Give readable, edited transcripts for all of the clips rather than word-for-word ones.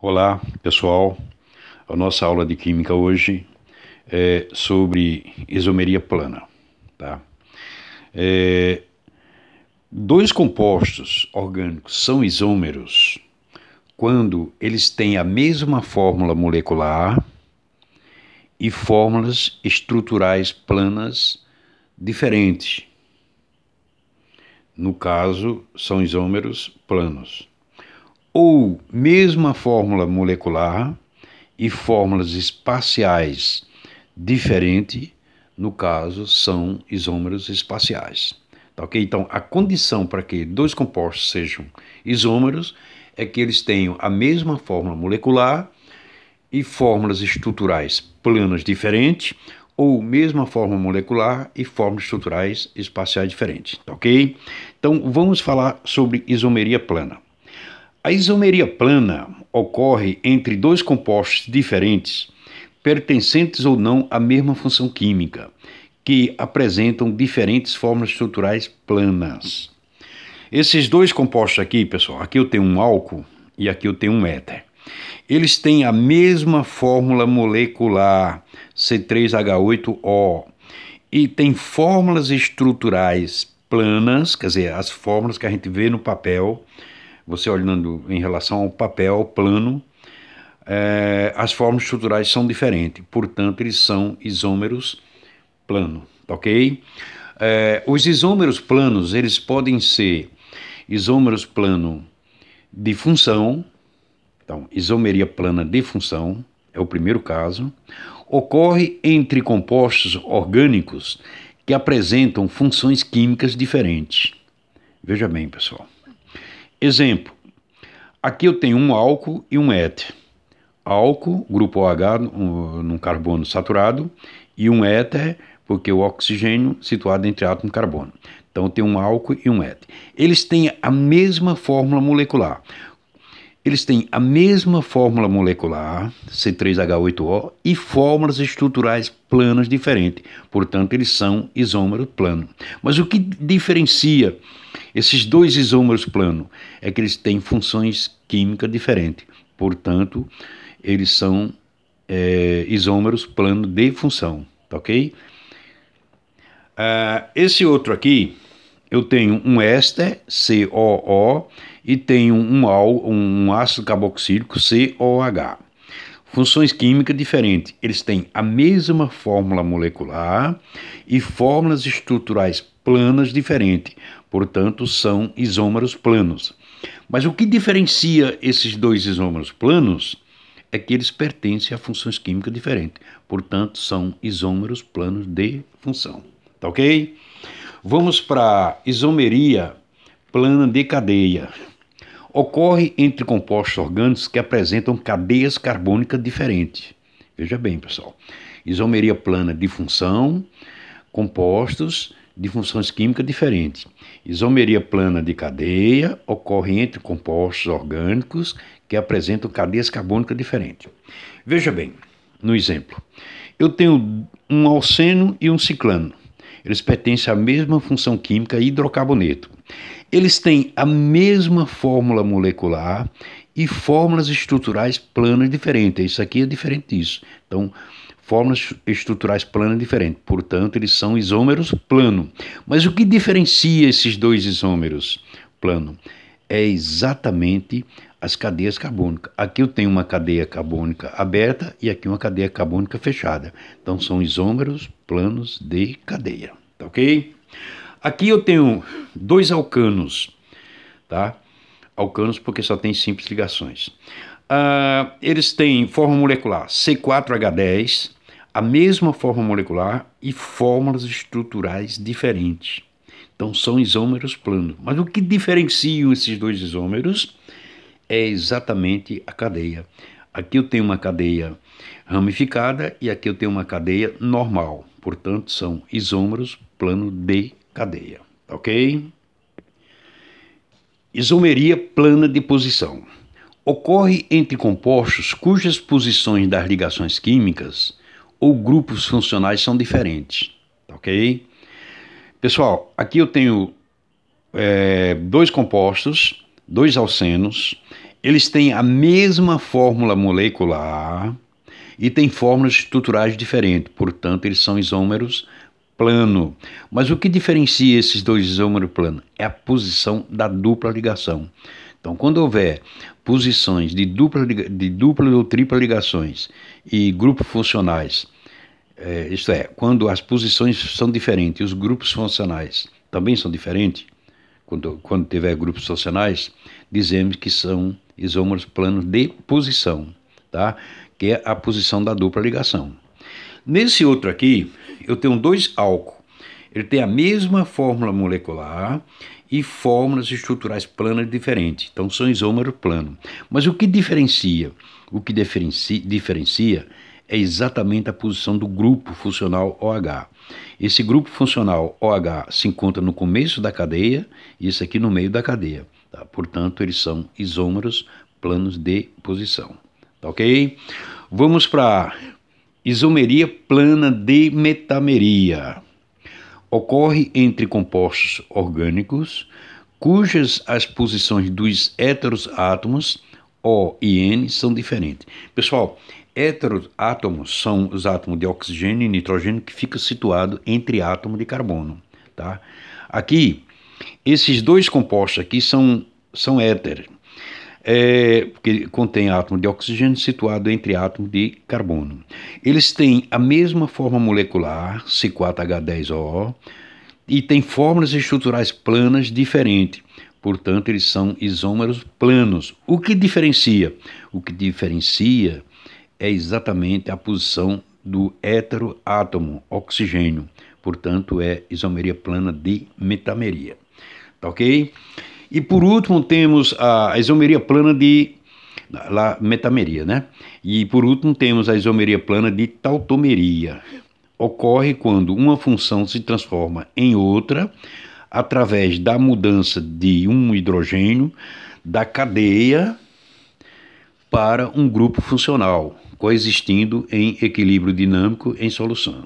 Olá, pessoal. A nossa aula de química hoje é sobre isomeria plana, tá? Dois compostos orgânicos são isômeros quando eles têm a mesma fórmula molecular e fórmulas estruturais planas diferentes. No caso, são isômeros planos. Ou mesma fórmula molecular e fórmulas espaciais diferentes, no caso, são isômeros espaciais. Tá, ok? Então, a condição para que dois compostos sejam isômeros é que eles tenham a mesma fórmula molecular e fórmulas estruturais planas diferentes, ou mesma fórmula molecular e fórmulas estruturais espaciais diferentes. Tá, ok? Então, vamos falar sobre isomeria plana. A isomeria plana ocorre entre dois compostos diferentes, pertencentes ou não à mesma função química, que apresentam diferentes fórmulas estruturais planas. Esses dois compostos aqui, pessoal, aqui eu tenho um álcool e aqui eu tenho um éter. Eles têm a mesma fórmula molecular, C3H8O, e tem fórmulas estruturais planas, quer dizer, as fórmulas que a gente vê no papel. Você olhando em relação ao papel plano, as fórmulas estruturais são diferentes, portanto, eles são isômeros plano, ok? Os isômeros planos, eles podem ser isômeros plano de função, então, isomeria plana de função, é o primeiro caso. Ocorre entre compostos orgânicos que apresentam funções químicas diferentes. Veja bem, pessoal. Exemplo, aqui eu tenho um álcool e um éter. Álcool, grupo OH, num carbono saturado, e um éter, porque o oxigênio situado entre átomo e carbono. Então eu tenho um álcool e um éter. Eles têm a mesma fórmula molecular. Eles têm a mesma fórmula molecular, C3H8O, e fórmulas estruturais planas diferentes. Portanto, eles são isômeros planos. Mas o que diferencia esses dois isômeros planos é que eles têm funções químicas diferentes. Portanto, eles são isômeros plano de função. Tá, ok? Esse outro aqui, eu tenho um éster, COO, e tenho um ácido carboxílico, COH. Funções químicas diferentes. Eles têm a mesma fórmula molecular e fórmulas estruturais planas diferentes. Portanto, são isômeros planos. Mas o que diferencia esses dois isômeros planos é que eles pertencem a funções químicas diferentes. Portanto, são isômeros planos de função. Tá, ok? Vamos para isomeria plana de cadeia. Ocorre entre compostos orgânicos que apresentam cadeias carbônicas diferentes. Veja bem, pessoal. Isomeria plana de função, compostos de funções químicas diferentes. Isomeria plana de cadeia ocorre entre compostos orgânicos que apresentam cadeias carbônicas diferentes. Veja bem, no exemplo. Eu tenho um alceno e um ciclano. Eles pertencem à mesma função química hidrocarboneto. Eles têm a mesma fórmula molecular e fórmulas estruturais planas diferentes. Isso aqui é diferente disso. Então, fórmulas estruturais planas diferentes. Portanto, eles são isômeros plano. Mas o que diferencia esses dois isômeros plano? É exatamente as cadeias carbônicas. Aqui eu tenho uma cadeia carbônica aberta e aqui uma cadeia carbônica fechada. Então, são isômeros planos de cadeia. Tá, ok? Aqui eu tenho dois alcanos, tá? Alcanos porque só tem simples ligações. Eles têm forma molecular C4H10, a mesma forma molecular e fórmulas estruturais diferentes. Então são isômeros planos. Mas o que diferencia esses dois isômeros é exatamente a cadeia. Aqui eu tenho uma cadeia ramificada e aqui eu tenho uma cadeia normal. Portanto, são isômeros plano de cadeia, ok? Isomeria plana de posição. Ocorre entre compostos cujas posições das ligações químicas ou grupos funcionais são diferentes, ok? Pessoal, aqui eu tenho dois compostos, dois alcenos, eles têm a mesma fórmula molecular e têm fórmulas estruturais diferentes, portanto, eles são isômeros plano. Mas o que diferencia esses dois isômeros planos é a posição da dupla ligação. Então, quando houver posições de dupla ou tripla ligações e grupos funcionais, isto é, quando as posições são diferentes e os grupos funcionais também são diferentes, quando tiver grupos funcionais, dizemos que são isômeros planos de posição, tá? Que é a posição da dupla ligação. Nesse outro aqui, eu tenho dois álcool. Ele tem a mesma fórmula molecular e fórmulas estruturais planas diferentes. Então, são isômeros planos. Mas o que diferencia? O que diferencia é exatamente a posição do grupo funcional OH. Esse grupo funcional OH se encontra no começo da cadeia e esse aqui no meio da cadeia. Tá? Portanto, eles são isômeros planos de posição. Tá ok? Vamos para isomeria plana de metameria. Ocorre entre compostos orgânicos cujas as posições dos heteroátomos O e N são diferentes. Pessoal, heteroátomos são os átomos de oxigênio e nitrogênio que ficam situados entre átomos de carbono. Tá? Aqui, esses dois compostos aqui são héteros. Porque contém átomo de oxigênio situado entre átomos de carbono. Eles têm a mesma forma molecular, C4H10O, e têm fórmulas estruturais planas diferentes. Portanto, eles são isômeros planos. O que diferencia? O que diferencia é exatamente a posição do heteroátomo, oxigênio. Portanto, é isomeria plana de metameria. Tá ok? E por último temos a isomeria plana de metameria, né? E por último temos a isomeria plana de tautomeria. Ocorre quando uma função se transforma em outra através da mudança de um hidrogênio da cadeia para um grupo funcional, coexistindo em equilíbrio dinâmico em solução.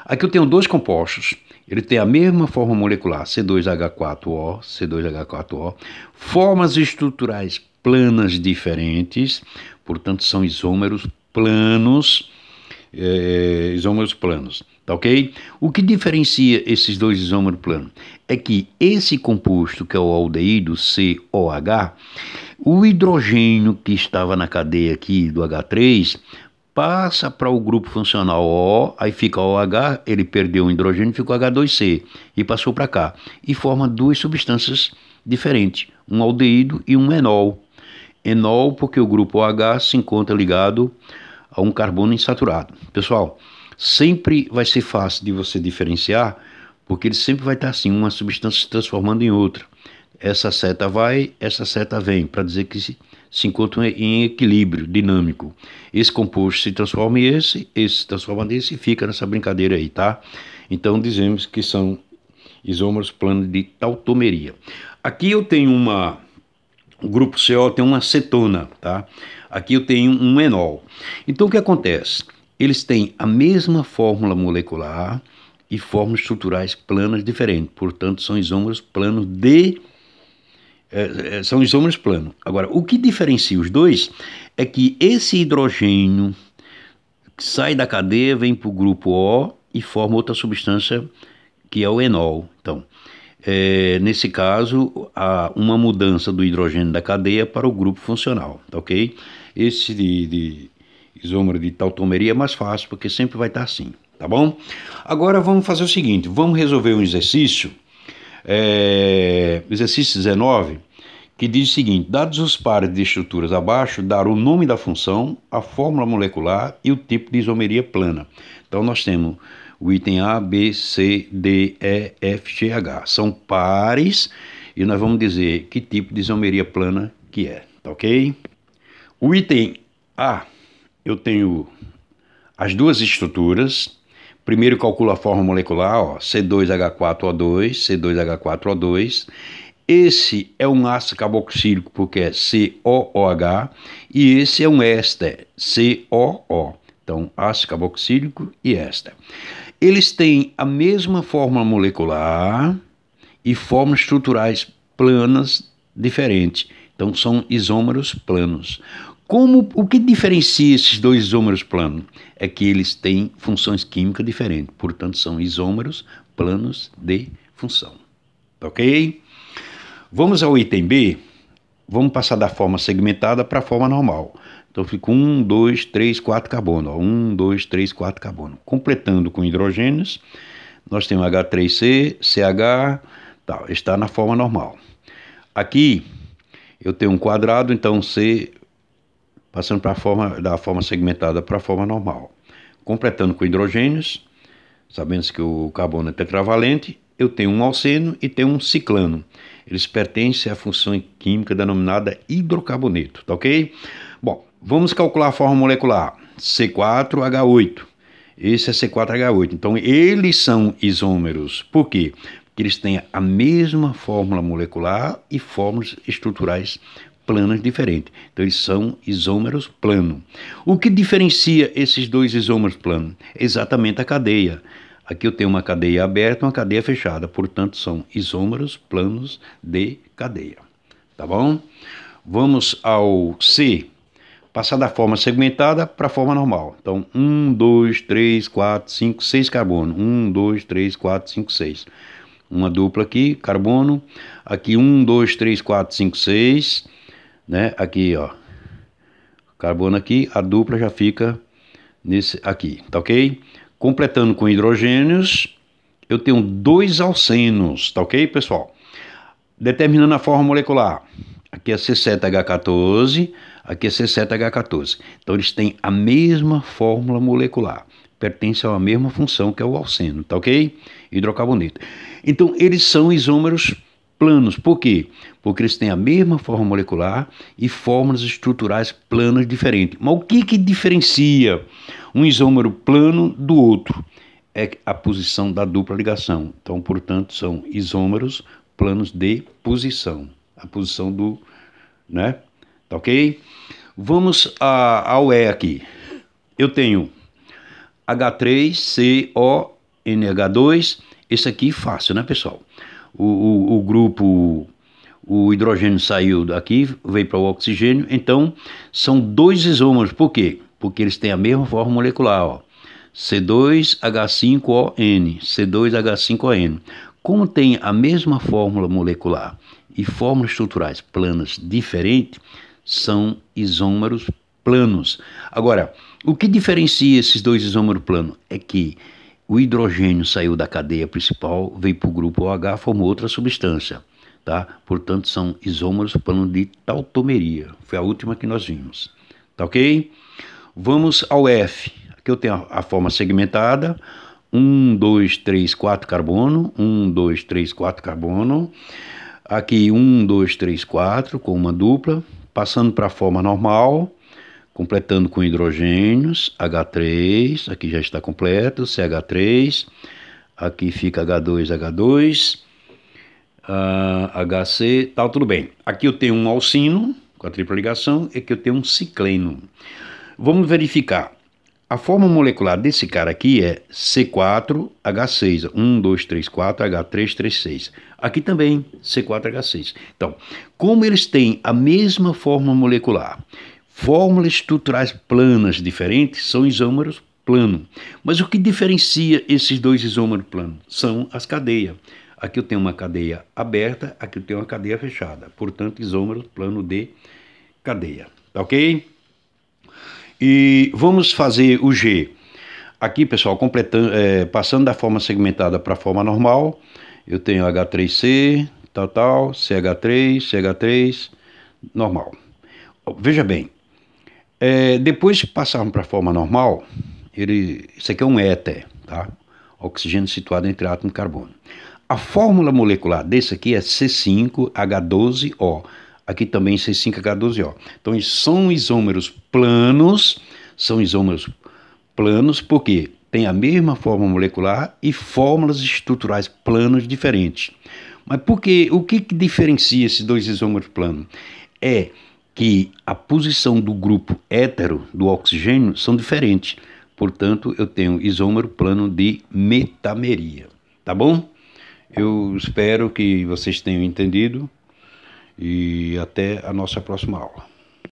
Aqui eu tenho dois compostos. Ele tem a mesma forma molecular, C2H4O, formas estruturais planas diferentes, portanto são isômeros planos, tá ok? O que diferencia esses dois isômeros planos é que esse composto, que é o aldeído COH, o hidrogênio que estava na cadeia aqui do H3, passa para o grupo funcional O, aí fica OH, ele perdeu o hidrogênio, ficou H2C e passou para cá. E forma duas substâncias diferentes, um aldeído e um enol. Enol porque o grupo OH se encontra ligado a um carbono insaturado. Pessoal, sempre vai ser fácil de você diferenciar, porque ele sempre vai estar assim, uma substância se transformando em outra. Essa seta vai, essa seta vem, para dizer que se encontram em equilíbrio dinâmico. Esse composto se transforma em esse se transforma nesse e fica nessa brincadeira aí, tá? Então dizemos que são isômeros planos de tautomeria. Aqui eu tenho o grupo CO tem uma cetona, tá? Aqui eu tenho um enol. Então o que acontece? Eles têm a mesma fórmula molecular e fórmulas estruturais planas diferentes, portanto são isômeros planos de são isômeros planos. Agora, o que diferencia os dois é que esse hidrogênio sai da cadeia, vem para o grupo O e forma outra substância que é o enol. Então, nesse caso, há uma mudança do hidrogênio da cadeia para o grupo funcional, tá ok? Esse de isômero de tautomeria é mais fácil, porque sempre vai estar assim, tá bom? Agora vamos fazer o seguinte, vamos resolver um exercício, exercício 19, que diz o seguinte: dados os pares de estruturas abaixo, dar o nome da função, a fórmula molecular e o tipo de isomeria plana. Então nós temos o item A, B, C, D, E, F, G, H. São pares e nós vamos dizer que tipo de isomeria plana que é, tá ok? O item A, eu tenho as duas estruturas. Primeiro calculo a forma molecular, ó, C2H4O2, C2H4O2. Esse é um ácido carboxílico porque é COOH e esse é um éster, COO. Então, ácido carboxílico e éster. Eles têm a mesma fórmula molecular e formas estruturais planas diferentes. Então são isômeros planos. O que diferencia esses dois isômeros planos? É que eles têm funções químicas diferentes, portanto são isômeros planos de função. Ok? Vamos ao item B. Vamos passar da forma segmentada para a forma normal. Então fica 1, 2, 3, 4 carbono. 1, 2, 3, 4 carbono. Completando com hidrogênios, nós temos H3C, CH, tal, está na forma normal. Aqui eu tenho um quadrado, então C passando da forma segmentada para a forma normal. Completando com hidrogênios, sabendo que o carbono é tetravalente, eu tenho um alceno e tenho um ciclano. Eles pertencem à função química denominada hidrocarboneto, tá ok? Bom, vamos calcular a forma molecular. C4H8. Esse é C4H8. Então, eles são isômeros. Por quê? Porque eles têm a mesma fórmula molecular e fórmulas estruturais planas diferentes. Então, eles são isômeros plano. O que diferencia esses dois isômeros planos? Exatamente a cadeia. Aqui eu tenho uma cadeia aberta e uma cadeia fechada. Portanto, são isômeros planos de cadeia. Tá bom? Vamos ao C. Passar da forma segmentada para a forma normal. Então, 1, 2, 3, 4, 5, 6 carbono. 1, 2, 3, 4, 5, 6. Uma dupla aqui, carbono. Aqui, 1, 2, 3, 4, 5, 6. Né? Aqui, ó. Carbono aqui, a dupla já fica nesse aqui, tá ok? Completando com hidrogênios, eu tenho 2 alcenos, tá ok, pessoal? Determinando a forma molecular. Aqui é C7H14, aqui é C7H14. Então, eles têm a mesma fórmula molecular. Pertencem à mesma função, que é o alceno, tá ok? Hidrocarboneto. Então, eles são isômeros planos. Por quê? Porque eles têm a mesma forma molecular e fórmulas estruturais planas diferentes. Mas o que diferencia um isômero plano do outro? É a posição da dupla ligação. Então, portanto, são isômeros planos de posição. A posição do, né? Tá ok? Vamos ao E aqui. Eu tenho H3CONH2. Esse aqui fácil, né, pessoal? O grupo, o hidrogênio saiu daqui, veio para o oxigênio. Então, são 2 isômeros. Por quê? Porque eles têm a mesma forma molecular, ó. C2H5ON, C2H5ON. Como tem a mesma fórmula molecular e fórmulas estruturais planas diferentes, são isômeros planos. Agora, o que diferencia esses 2 isômeros planos é que o hidrogênio saiu da cadeia principal, veio para o grupo OH, formou outra substância, tá? Portanto, são isômeros planos de tautomeria. Foi a última que nós vimos, tá ok? Vamos ao F. Aqui eu tenho a forma segmentada. 1, 2, 3, 4 carbono. 1, 2, 3, 4 carbono. Aqui 1, 2, 3, 4 com uma dupla. Passando para a forma normal. Completando com hidrogênios. H3. Aqui já está completo. CH3. Aqui fica H2, H2. HC, tal, tudo bem. Aqui eu tenho um alcino com a tripla ligação. E aqui eu tenho um cicleno. Vamos verificar. A forma molecular desse cara aqui é C4H6. 1, 2, 3, 4, H3, 3, 6. Aqui também C4H6. Então, como eles têm a mesma forma molecular, fórmulas estruturais planas diferentes, são isômeros planos. Mas o que diferencia esses 2 isômeros planos? São as cadeias. Aqui eu tenho uma cadeia aberta, aqui eu tenho uma cadeia fechada. Portanto, isômero plano de cadeia. Tá ok? E vamos fazer o G. Aqui, pessoal, passando da forma segmentada para a forma normal, eu tenho H3C, tal, CH3, CH3, normal. Veja bem, depois que passarmos para a forma normal, isso aqui é um éter, tá? Oxigênio situado entre átomo e carbono. A fórmula molecular desse aqui é C5H12O. Aqui também C5H12O. Então, são isômeros planos. São isômeros planos porque tem a mesma forma molecular e fórmulas estruturais planas diferentes. Mas o que diferencia esses 2 isômeros planos? É que a posição do grupo hétero do oxigênio são diferentes. Portanto, eu tenho isômero plano de metameria. Tá bom? Eu espero que vocês tenham entendido. e até a nossa próxima aula.